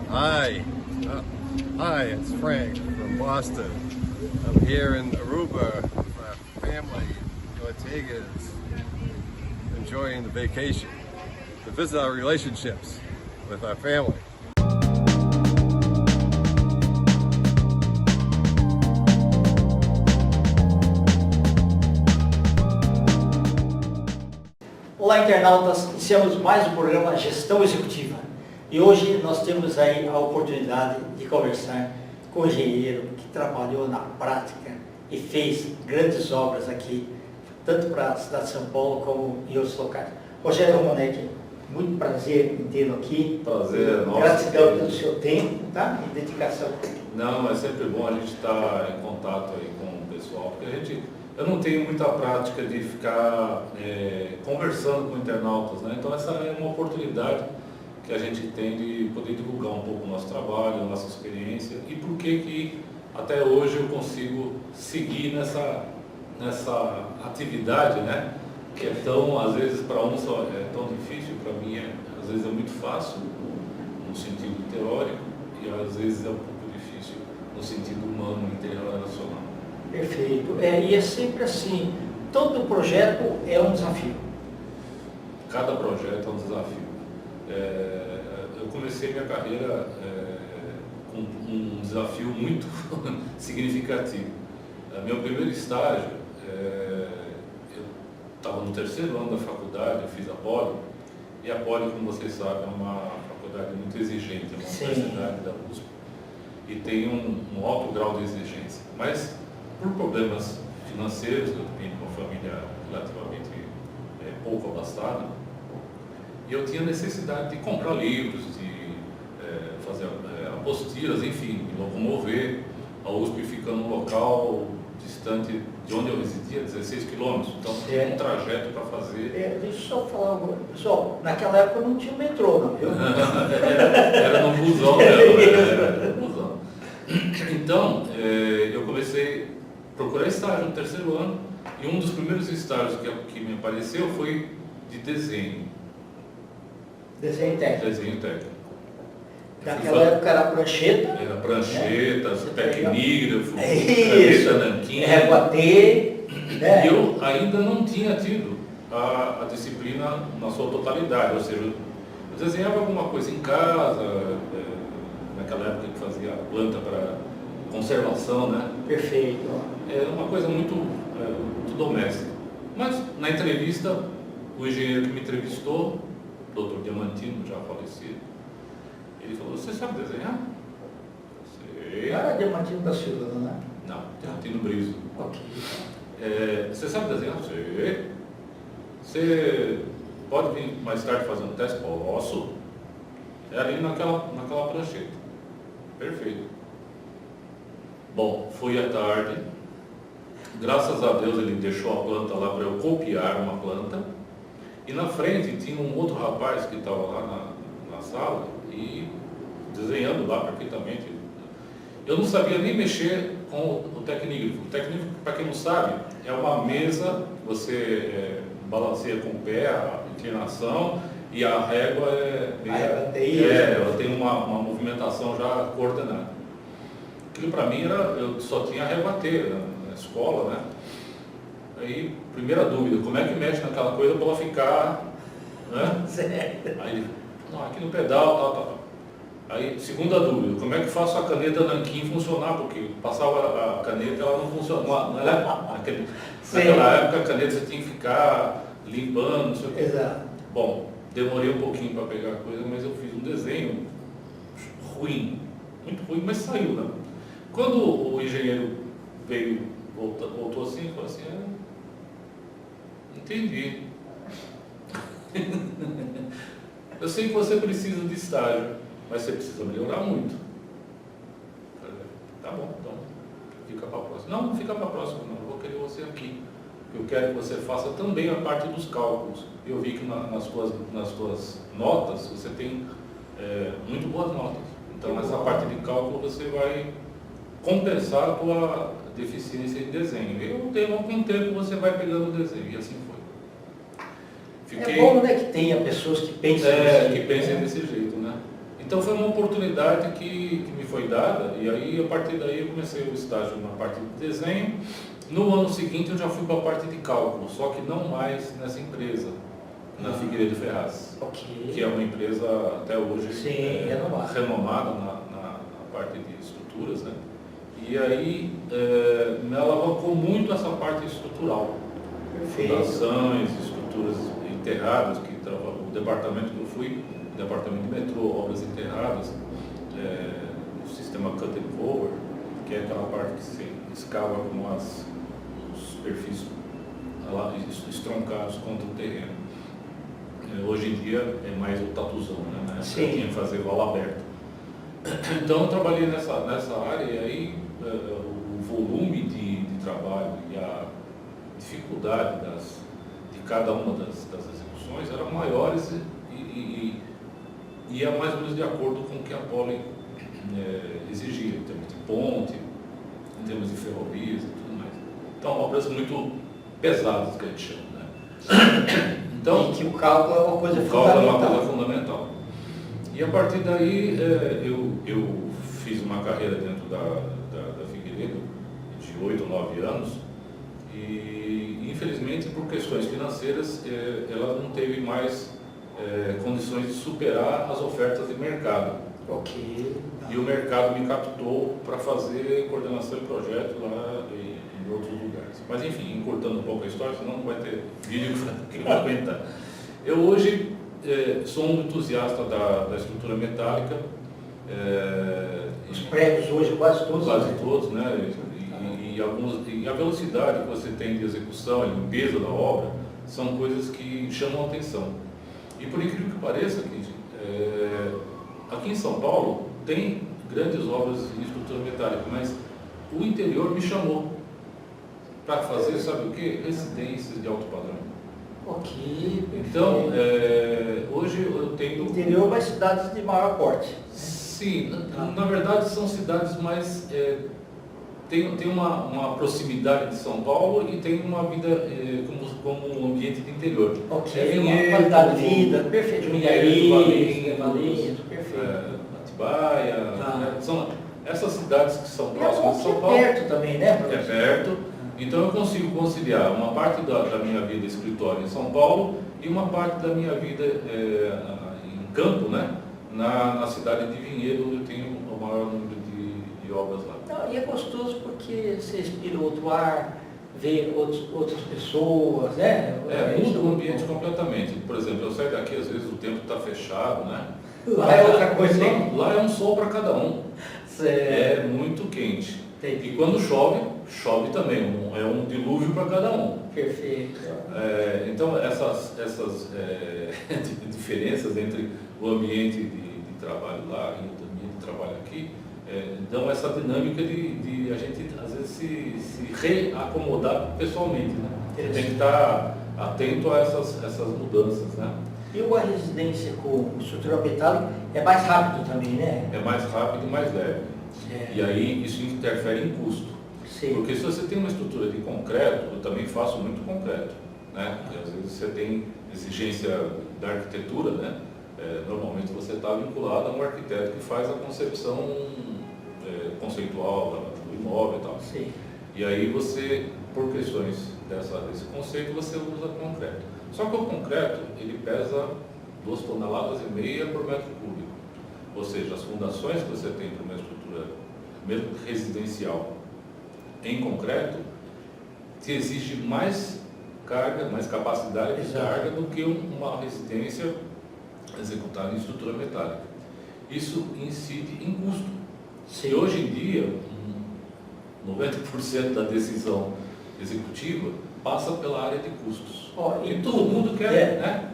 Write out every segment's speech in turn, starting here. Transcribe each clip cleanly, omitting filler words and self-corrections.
Hi. Hi, it's Frank from Boston. I'm here in Aruba with my family in Ortegas, enjoying the vacation to visit our relationships with our family. Olá, internautas, iniciamos mais um programa Gestão Executiva e hoje nós temos aí a oportunidade de conversar com um engenheiro que trabalhou na prática e fez grandes obras aqui, tanto para a cidade de São Paulo como em outros locais. Rogério Romanek, muito prazer em tê-lo aqui. Prazer, nosso. Gratidão pelo seu tempo, tá? E dedicação. Não, é sempre bom a gente estar em contato aí com o pessoal, porque eu não tenho muita prática de ficar conversando com internautas, né? Então essa é uma oportunidade que a gente tem de poder divulgar um pouco o nosso trabalho, a nossa experiência e por que até hoje eu consigo seguir nessa atividade, né? Que é tão, às vezes para uns é tão difícil, para mim às vezes é muito fácil no sentido teórico e às vezes é um pouco difícil no sentido humano, interrelacional. Perfeito. E é sempre assim, todo projeto é um desafio. Cada projeto é um desafio. Eu comecei minha carreira com um desafio muito significativo. Meu primeiro estágio, eu estava no terceiro ano da faculdade, eu fiz a Poli, e a Poli, como vocês sabem, é uma faculdade muito exigente, é uma universidade da USP, e tem um alto grau de exigência. Mas, por problemas financeiros, eu vim de uma família relativamente pouco abastada, e eu tinha necessidade de comprar livros, de fazer apostilas, enfim, me locomover. A USP fica num local distante de onde eu residia, 16 quilômetros, então tinha um trajeto para fazer. Deixa eu só falar agora. Pessoal, naquela época não tinha metrô, não, viu? Era no busão mesmo, era no busão. Então, eu comecei a procurar estágio no terceiro ano, e um dos primeiros estágios que me apareceu foi de desenho. Desenho técnico. Desenho técnico. Naquela época era prancheta. Era prancheta, tecnígrafo, caneta nanquim. Régua T. E eu ainda não tinha tido a disciplina na sua totalidade, ou seja, eu desenhava alguma coisa em casa, naquela época que fazia planta para conservação, né? Perfeito. É uma coisa muito doméstica. Mas na entrevista, o engenheiro que me entrevistou, Dr. Diamantino, já falecido, ele falou: "Você sabe desenhar?" Sei. Era Diamantino da Silva, não é? Não, Diamantino Brizo. Ok. Você sabe desenhar? Sei. Você pode vir mais tarde fazer um teste? Posso. É ali naquela prancheta. Perfeito. Bom, fui à tarde. Graças a Deus ele deixou a planta lá para eu copiar uma planta. E na frente tinha um outro rapaz que estava lá na sala e desenhando lá perfeitamente. Eu não sabia nem mexer com o tecnígrafo. O tecnígrafo, para quem não sabe, é uma mesa que você balanceia com o pé, a inclinação, e a régua ela tem uma movimentação já coordenada. Aquilo para mim eu só tinha a régua T na escola, né? Aí, primeira dúvida, como é que mexe naquela coisa para ela ficar, né? Certo. Aí, não, aqui no pedal, tal. Aí, segunda dúvida, como é que faço a caneta nanquim funcionar? Porque passava a caneta, ela não funcionava, né? Naquela época a caneta você tinha que ficar limpando, não sei o quê. Exato. Bom, demorei um pouquinho para pegar a coisa, mas eu fiz um desenho ruim, muito ruim, mas saiu, né? Quando o engenheiro voltou assim e falou assim: entendi. Eu sei que você precisa de estágio, mas você precisa melhorar muito. Tá bom, então fica para a próxima. Não fica para a próxima, não. Eu vou querer você aqui. Eu quero que você faça também a parte dos cálculos. Eu vi que nas tuas notas você tem muito boas notas. Então essa parte de cálculo você vai compensar a tua deficiência em desenho. E com o tempo você vai pegando o desenho. E assim foi. É bom, né, que tenha pessoas que pensem desse jeito, né? Então foi uma oportunidade que me foi dada, e aí a partir daí eu comecei o estágio na parte de desenho. No ano seguinte eu já fui para a parte de cálculo, só que não mais nessa empresa, na Figueiredo Ferraz, que é uma empresa até hoje renomada na parte de estruturas, né? E aí me alavancou muito essa parte estrutural, fundações, estruturas enterradas, o departamento que eu fui, departamento de metrô, obras enterradas, o sistema cut and forward, que é aquela parte que se escava com os perfis estroncados contra o terreno. Hoje em dia é mais o tatuzão, né? Tinha que fazer vala aberta. Então eu trabalhei nessa área, e aí o volume de trabalho e a dificuldade de cada uma das execuções eram maiores e é mais ou menos de acordo com o que a Poli exigia, em termos de ponte, em termos de ferrovias e tudo mais. Então, obras muito pesadas, que a gente chama, né? Então, e que o cálculo é uma coisa fundamental. É uma coisa fundamental. E a partir daí, eu fiz uma carreira dentro da Figueiredo, de 8 ou 9 anos, e infelizmente, por questões financeiras, ela não teve mais condições de superar as ofertas de mercado. E o mercado me captou para fazer coordenação de projeto lá em outros lugares. Mas enfim, encurtando um pouco a história, senão não vai ter vídeo que vai aguentar. Eu hoje sou um entusiasta da estrutura metálica. Os prédios hoje quase todos. Quase todos, né? E a velocidade que você tem de execução, a limpeza da obra, são coisas que chamam a atenção. E por incrível que pareça, aqui em São Paulo tem grandes obras de estrutura metálica, mas o interior me chamou para fazer, sabe o quê? Residências de alto padrão. Então, hoje eu tenho... Interior, mas cidades de maior porte. Sim, na verdade são cidades mais... tem uma proximidade de São Paulo e tem uma vida como um ambiente de interior. Uma qualidade de vida, perfeito. Valinhos, perfeito. Atibaia, são essas cidades que são próximas de São Paulo. É perto também, né, professor? É perto. Então eu consigo conciliar uma parte da minha vida escritório em São Paulo e uma parte da minha vida em campo, né, na cidade de Vinhedo, onde eu tenho o maior número de obras lá. Não, e é gostoso porque você respira outro ar, vê outras pessoas, né? Muda o ambiente completamente. Por exemplo, eu saio daqui, às vezes o tempo está fechado, né? Lá é outra coisa, hein? Lá é um sol para cada um. É muito quente. E quando chove também. É um dilúvio para cada um. Perfeito. Então, essas diferenças entre o ambiente de trabalho lá e o ambiente de trabalho aqui dão essa dinâmica de a gente, às vezes, se reacomodar pessoalmente, né? Tem que estar atento a essas mudanças, né? E uma residência com estrutura metálica é mais rápido também, né? É mais rápido e mais leve. E aí isso interfere em custo. Sim. Porque se você tem uma estrutura de concreto, eu também faço muito concreto, né? E às vezes você tem exigência da arquitetura, né? Normalmente você está vinculado a um arquiteto que faz a concepção conceitual do imóvel e tal. Sim. E aí você, por questões desse conceito, você usa concreto. Só que o concreto, ele pesa 2,5 toneladas por metro cúbico. Ou seja, as fundações que você tem para uma estrutura, mesmo residencial, em concreto, te exige mais carga, mais capacidade de carga do que uma residência executada em estrutura metálica. Isso incide em custo. Sim. E hoje em dia, 90% da decisão executiva passa pela área de custos. E todo mundo quer, né?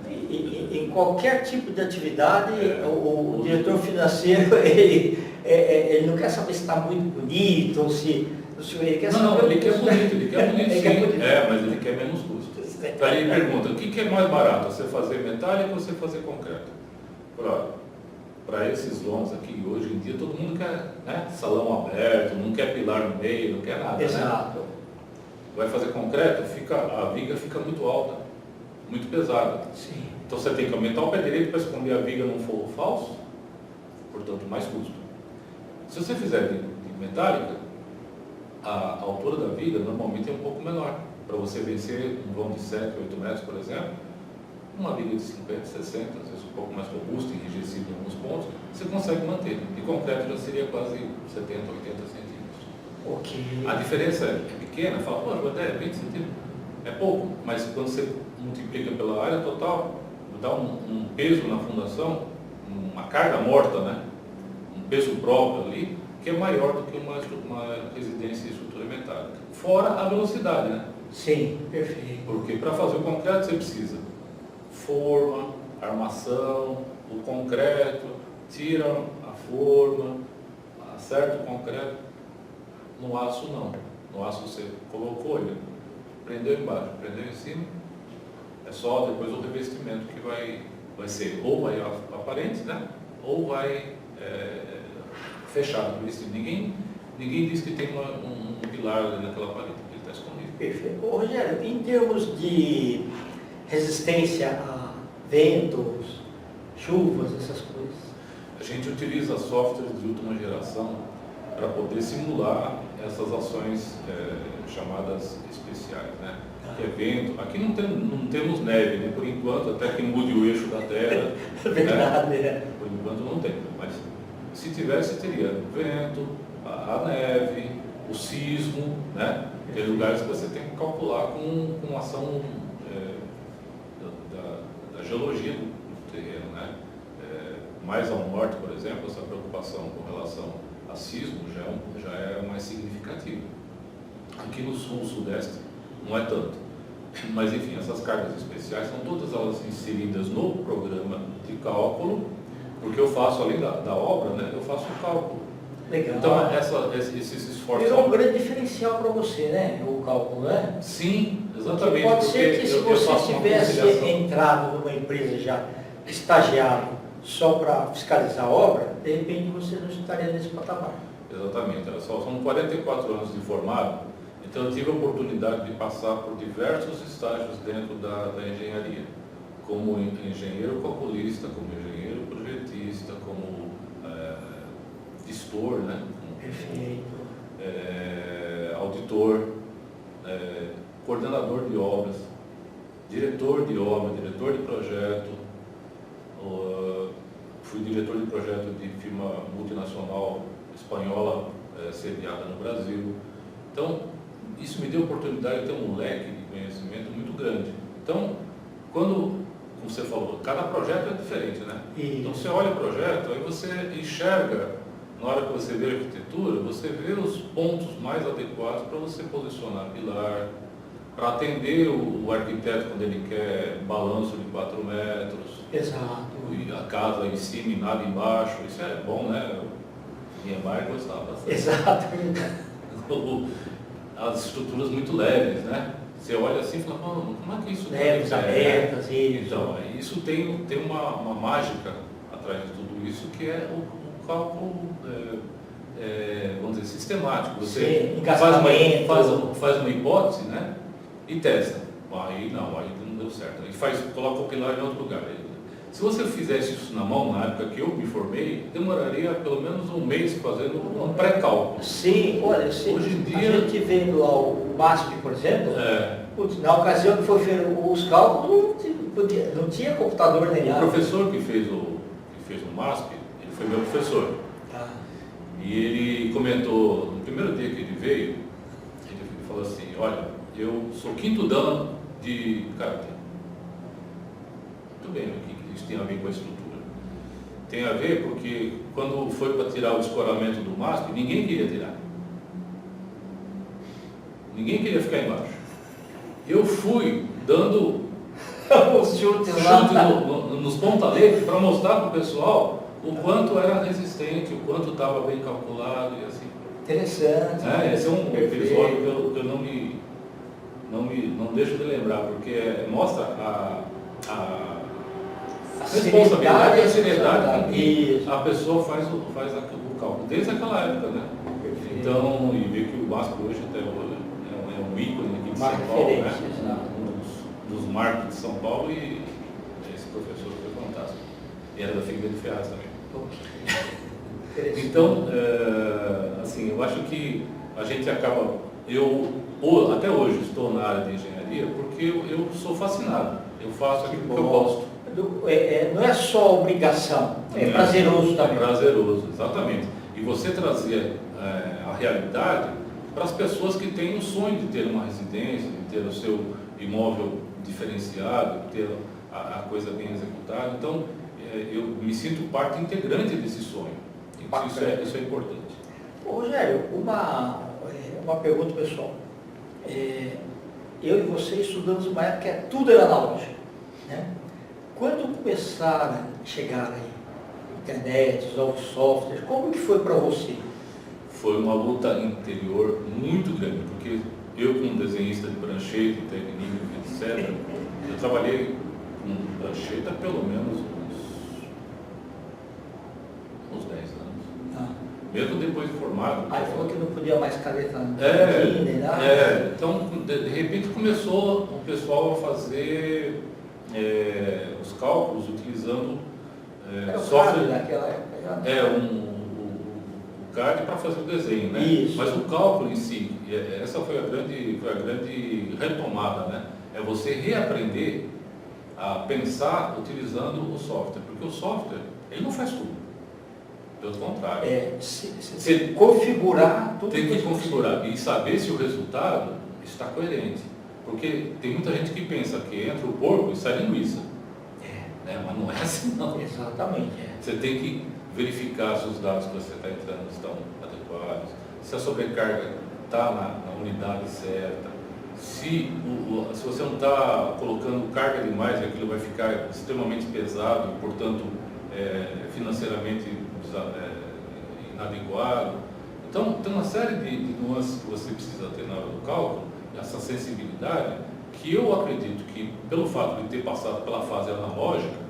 Em qualquer tipo de atividade, o diretor financeiro, ele não quer saber se está muito bonito ou se ele quer saber... Não, ele quer bonito, sim. Mas ele quer menos custos. Então ele pergunta, o que é mais barato, você fazer metálico ou você fazer concreto? Para esses loans aqui, hoje em dia, todo mundo quer, né, salão aberto, não quer pilar no meio, não quer nada. Exato. Né? Vai fazer concreto, a viga fica muito alta, muito pesada. Sim. Então você tem que aumentar o pé direito para esconder a viga num forro falso, portanto mais custo. Se você fizer de metálica, a altura da viga normalmente é um pouco menor. Para você vencer um vão de 7, 8 metros, por exemplo, uma viga de 50, 60, às vezes um pouco mais robusta, enrijecida em alguns pontos, você consegue manter. De concreto já seria quase 70, 80 centímetros. Ok. A diferença é pequena, fala, pô, mas é 20 centímetros. É pouco, mas quando você multiplica pela área total, dá um peso na fundação, uma carga morta, né? Um peso próprio ali, que é maior do que uma residência de estrutura metálica. Fora a velocidade, né? Sim, perfeito. Porque para fazer o concreto você precisa forma, armação, o concreto, tira a forma, acerta o concreto. No aço não. No aço você colocou ele, prendeu embaixo, prendeu em cima, é só depois o revestimento que vai ser ou vai aparente, né? Ou vai fechado. Ninguém diz que tem um pilar ali naquela parede, ele está escondido. Perfeito. Ô, Rogério, em termos de resistência a ventos, chuvas, essas coisas. A gente utiliza softwares de última geração para poder simular essas ações chamadas especiais, né? Que é vento. Aqui não temos neve, né? Por enquanto, até que mude o eixo da Terra. É verdade, né? Por enquanto não tem, mas se tivesse, teria vento, a neve, o sismo, né? Tem lugares que você tem que calcular com ação da geologia do terreno, né? Mais ao norte, por exemplo, essa preocupação com relação a sismo já é mais significativa. Aqui no sul, sudeste, não é tanto. Mas, enfim, essas cargas especiais são todas elas inseridas no programa de cálculo, porque eu faço, além da obra, né, eu faço o cálculo. Legal. Então, esses esforços... Virou um grande diferencial para você, né? O cálculo, né? Sim, exatamente. Porque pode ser que se você faço uma tivesse conciliação. entrado numa empresa já estagiado só para fiscalizar a obra, de repente você não estaria nesse patamar. Exatamente. São 44 anos de formado, então eu tive a oportunidade de passar por diversos estágios dentro da engenharia, como engenheiro calculista, como engenheiro projetista, como gestor, né? Perfeito. Auditor, coordenador de obras, diretor de obra, diretor de projeto, fui diretor de projeto de firma multinacional espanhola sediada no Brasil. Então, isso me deu a oportunidade de ter um leque de conhecimento muito grande. Então, como você falou, cada projeto é diferente, né? Então, você olha o projeto, aí você enxerga, na hora que você vê a arquitetura, você vê os pontos mais adequados para você posicionar pilar, para atender o arquiteto quando ele quer balanço de 4 metros. Exato. E a casa em cima e nada embaixo, isso é bom, né? Niemeyer gostava bastante. Exato. As estruturas muito leves, né? Você olha assim e fala, como é que isso leves, abertas, Então, isso tem uma mágica atrás de tudo isso, que é o cálculo, vamos dizer, sistemático. Você faz uma hipótese, né? E testa. Aí não deu certo. Aí coloca o pilar em outro lugar. Se você fizesse isso na mão, na época que eu me formei, demoraria pelo menos um mês fazendo um pré-cálculo. Sim, olha, hoje em dia, a gente vendo lá o MASP, por exemplo, na ocasião que foi feito os cálculos, não tinha computador nem nada. O professor que fez o MASP, ele foi meu professor. Tá. E ele comentou, no primeiro dia que ele veio, ele falou assim, olha, eu sou 5º dan de karatê. Muito bem, o que isso tem a ver com a estrutura? Tem a ver porque quando foi para tirar o escoramento do MASP, ninguém queria tirar. Ninguém queria ficar embaixo. Eu fui dando chute nos pontaletes para mostrar para o pessoal o quanto era resistente, o quanto estava bem calculado e assim. Interessante. Esse é um episódio que eu não deixo de lembrar, porque mostra a responsabilidade e a seriedade com que a pessoa faz o cálculo, desde aquela época, né? Perfeito. Então, e ver que o MASP hoje até hoje é um ícone aqui de São Paulo, né? Um dos marcos de São Paulo, e esse professor foi fantástico. E era da Figueiredo de Ferraz também. Okay. Então, assim, eu acho que a gente acaba, até hoje estou na área de engenharia porque eu sou fascinado, eu faço aquilo que eu gosto. Não é só obrigação, é prazeroso também. É prazeroso, exatamente. E você trazer a realidade para as pessoas que têm um sonho de ter uma residência, de ter o seu imóvel diferenciado, de ter a coisa bem executada. Então, eu me sinto parte integrante desse sonho. Isso é importante. Ô, Rogério, uma pergunta pessoal. Eu e você estudamos uma época que tudo era analógico, né? Quando começaram a chegar aí, internet, os novos softwares, como que foi para você? Foi uma luta interior muito grande, porque eu, como desenhista de prancheta, técnico, etc., eu trabalhei com prancheta pelo menos uns 10 anos. Mesmo depois de formado. Aí falou que não podia mais caneta nem nada. Então, de repente começou o pessoal a fazer os cálculos utilizando software. Naquela época. O CAD para fazer o desenho, né? Isso. Mas o cálculo em si, essa foi a grande retomada, né? É você reaprender a pensar utilizando o software, porque o software, ele não faz tudo. Pelo contrário. Você configurar tudo. Tem que configurar e saber se o resultado está coerente. Porque tem muita gente que pensa que entra o porco e sai linguiça. Né? Mas não é assim não. Exatamente. Você tem que verificar se os dados que você está entrando estão adequados, se a sobrecarga está na unidade certa, se você não está colocando carga demais, aquilo vai ficar extremamente pesado e, portanto, financeiramente inadequado. Então, tem uma série de nuances que você precisa ter na hora do cálculo, essa sensibilidade, que eu acredito que, pelo fato de ter passado pela fase analógica,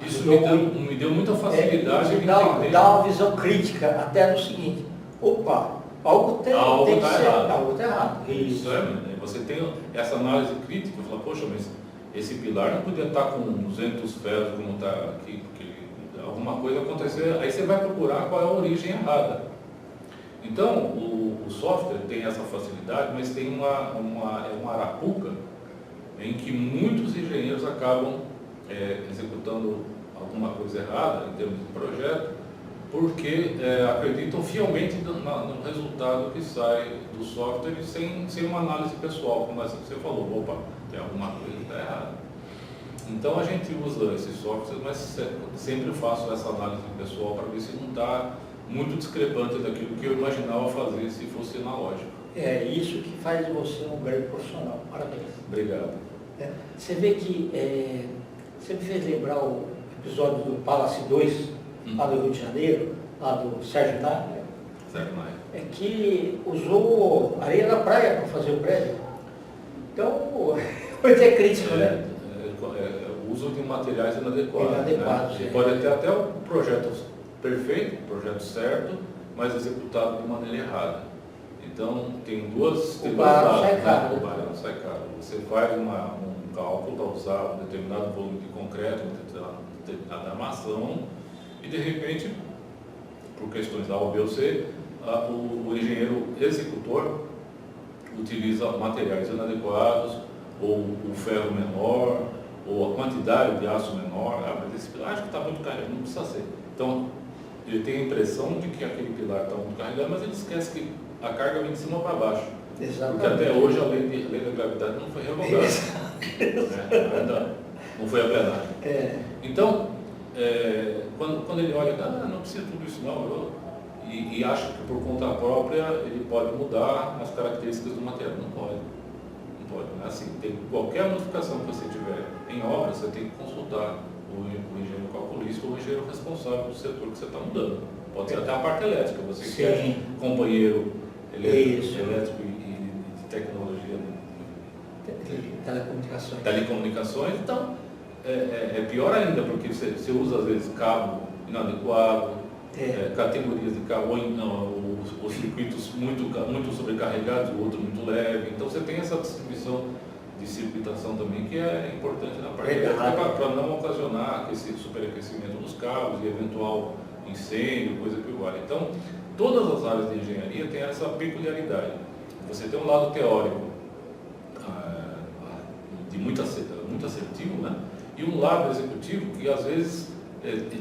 isso me deu muita facilidade de entender. Dá uma visão crítica até no seguinte: opa, algo tem que ser errado. Algo está errado. Isso você tem essa análise crítica, fala, poxa, mas esse pilar não podia estar com 200 ferros como está aqui, porque alguma coisa aconteceu, aí você vai procurar qual é a origem errada. Então, o software tem essa facilidade, mas tem uma arapuca em que muitos engenheiros acabam executando alguma coisa errada em termos de projeto, porque acreditam fielmente no resultado que sai do software sem uma análise pessoal, como você falou, opa, tem alguma coisa que está errada. Então a gente usa esses softwares, mas sempre faço essa análise pessoal para ver se não está muito discrepante daquilo que eu imaginava fazer se fosse analógico. É isso que faz de você um grande profissional. Parabéns. Obrigado. Você vê que você me fez lembrar o episódio do Palace 2, lá do Rio de Janeiro, lá do Sérgio Naia. É que usou areia da praia para fazer o prédio. Então, foi até crítico, né? O uso de materiais inadequados. Né? Pode ter até o projeto perfeito, o projeto certo, mas executado de maneira errada. Então, tem duas... O barato sai caro. O barato sai caro. Você faz um cálculo para usar um determinado volume de concreto, uma determinada armação, e de repente, por questões A ou B ou C, o engenheiro executor utiliza materiais inadequados, ou o ferro menor, ou a quantidade de aço menor. Mas esse pilar acho que está muito carregado, não precisa ser. Então, ele tem a impressão de que aquele pilar está muito carregado, mas ele esquece que a carga vem de cima para baixo. Exatamente. Porque até hoje a lei da gravidade não foi revogada. Ainda não foi a plenária. Então, quando ele olha, não precisa de tudo isso não, e acha que por conta própria ele pode mudar as características do material. Não pode. Não é assim. Qualquer modificação que você tiver em obra, você tem que consultar o engenheiro calculista ou o engenheiro responsável do setor que você está mudando. Pode ser até a parte elétrica, você que é companheiro elétrico e de tecnologia. Telecomunicações, então é pior ainda, porque você usa às vezes cabo inadequado, categorias de cabo, ou os circuitos muito sobrecarregados, o outro muito leve. Então você tem essa distribuição de circuitação também que é importante na parte elétrica para não ocasionar esse superaquecimento dos cabos e eventual incêndio, coisa que vale. Então, todas as áreas de engenharia têm essa peculiaridade. Você tem um lado teórico de muito assertivo, né? E um lado executivo que às vezes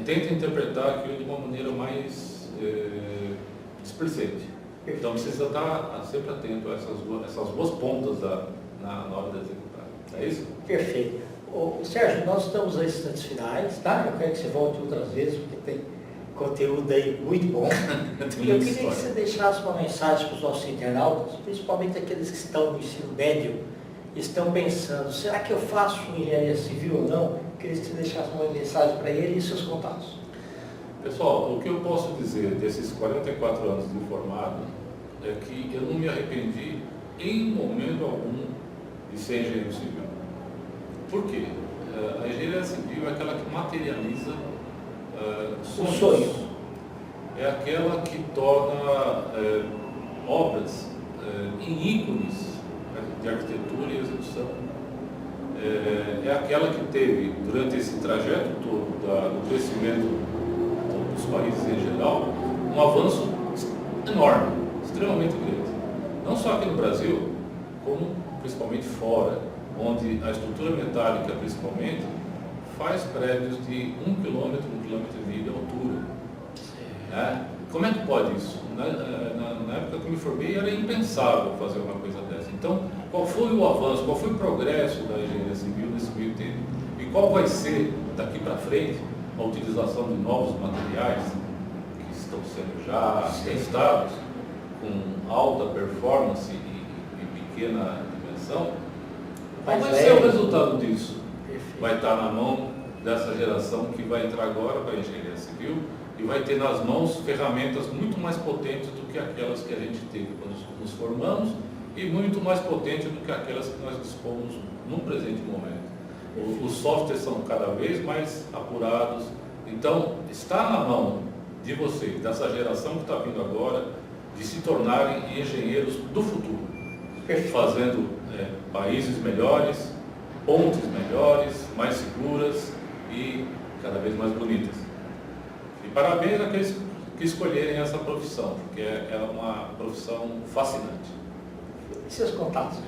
tenta interpretar aquilo de uma maneira mais displicente. Então precisa estar sempre atento a essas duas pontas na hora de executar. É isso? Perfeito. Sérgio, nós estamos nas instantes finais, tá? Eu quero que você volte outras vezes, porque tem conteúdo aí muito bom. E eu queria que você deixasse uma mensagem para os nossos internautas, principalmente aqueles que estão no ensino médio, estão pensando, será que eu faço engenharia civil ou não? Eu queria que você deixasse uma mensagem para ele e seus contatos. Pessoal, o que eu posso dizer desses 44 anos de formado é que eu não me arrependi em momento algum de ser engenheiro civil. Por quê? A engenharia civil é aquela que materializa o sonho. É aquela que torna obras em ícones de arquitetura e execução. É aquela que teve, durante esse trajeto todo do crescimento dos países em geral, um avanço enorme, extremamente grande. Não só aqui no Brasil, como principalmente fora, onde a estrutura metálica, principalmente, faz prédios de 1 km, 1,5 km de altura. Como é que pode isso? Na época que eu me formei, era impensável fazer uma coisa dessa. Então, qual foi o avanço, qual foi o progresso da engenharia civil nesse meio tempo? E qual vai ser, daqui para frente, a utilização de novos materiais que estão sendo já testados com alta performance e pequena dimensão? Qual vai ser o resultado disso? Perfeito. Vai estar na mão dessa geração que vai entrar agora para a engenharia civil e vai ter nas mãos ferramentas muito mais potentes do que aquelas que a gente teve quando nos formamos e muito mais potentes do que aquelas que nós dispomos no presente momento. Os softwares são cada vez mais apurados, então está na mão de vocês, dessa geração que está vindo agora, de se tornarem engenheiros do futuro, fazendo países melhores, pontes melhores, mais seguras e cada vez mais bonitas. E parabéns àqueles que escolherem essa profissão, porque é uma profissão fascinante. E seus contatos?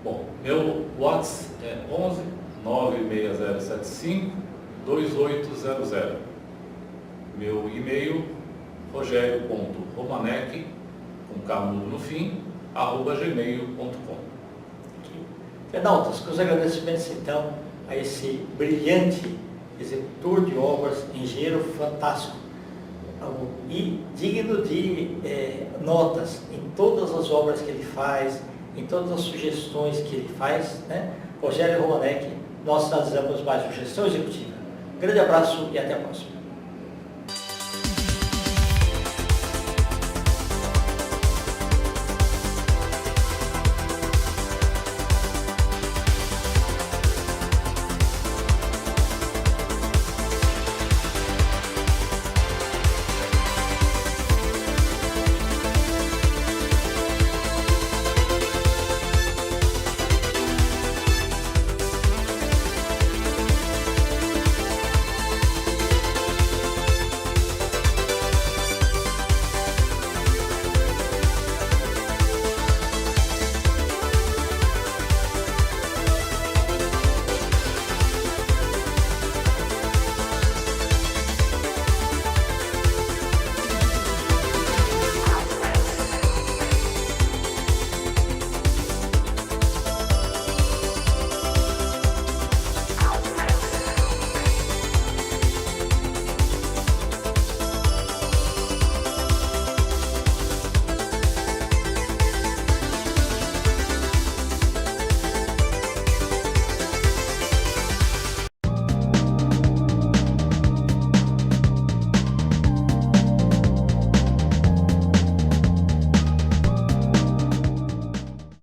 Bom, meu WhatsApp é 11 96075 2800. Meu e-mail rogerio.romanek, com K mudo no fim, @gmail.com. Fernaldas, com os agradecimentos então a esse brilhante executor de obras, engenheiro fantástico e digno de notas em todas as obras que ele faz, em todas as sugestões que ele faz, né? Rogério Romanek, nós finalizamos mais uma Gestão Executiva. Grande abraço e até a próxima.